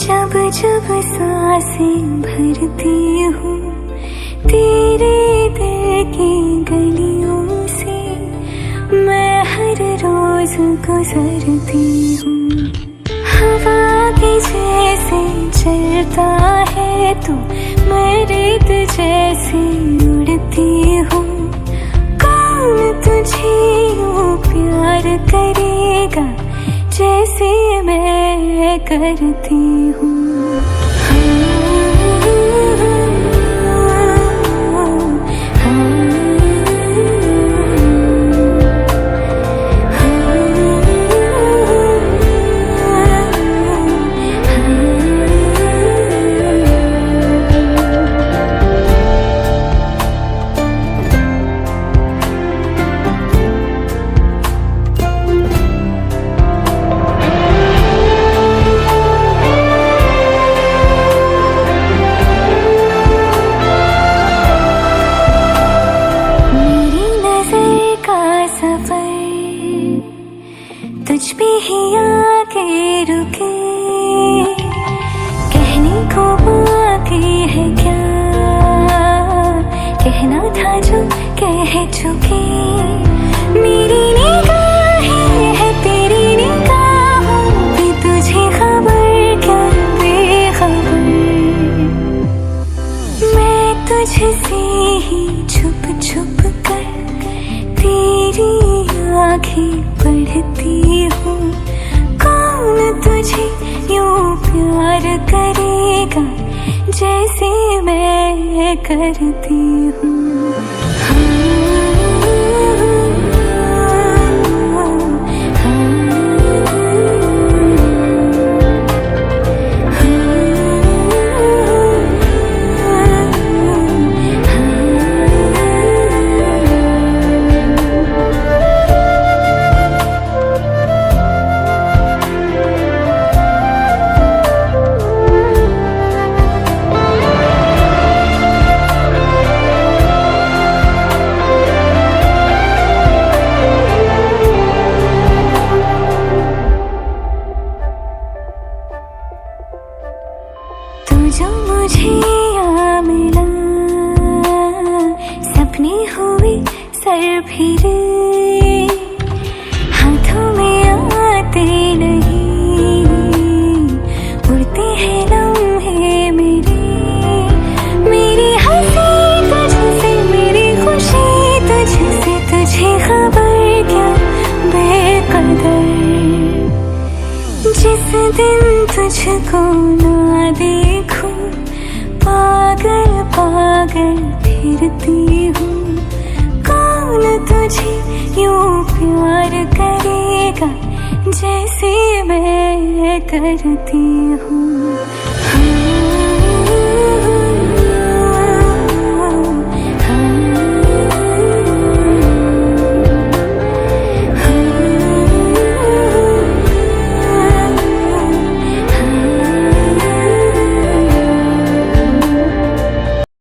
जब जब सांसें भरती हूँ तेरे दिल की गलियों से, मैं हर रोज गुजरती हूँ। हवा की जैसे चलता है तू, मैं रेत जैसे उड़ती हूँ। कौन तुझे यूँ प्यार करेगा जैसे मैं करती हूँ। तुझ पे ही आके रुके, कहने को बाकी है क्या, कहना था जो कह चुके। मेरी निगाहें है तेरी निगाहों पे, तुझे खबर क्या बेखबर। मैं तुझसे ही छुप छुप कर तेरी आँखें पढ़ती हूँ। कौन तुझे यूँ प्यार करेगा जैसे मैं करती हूँ। जो मुझे यहाँ मिला, सपने हुए सर फिरे, हाथों में आते नहीं, उड़ते हैं लम्हे मेरे। मेरी हंसी तुझसे, मेरी खुशी तुझसे, तुझे खबर क्या बेकदर। जिस दिन तुझको ना देखूं, पागल पागल फिरती हूँ। कौन तुझे यूँ प्यार करेगा जैसे मैं करती हूँ।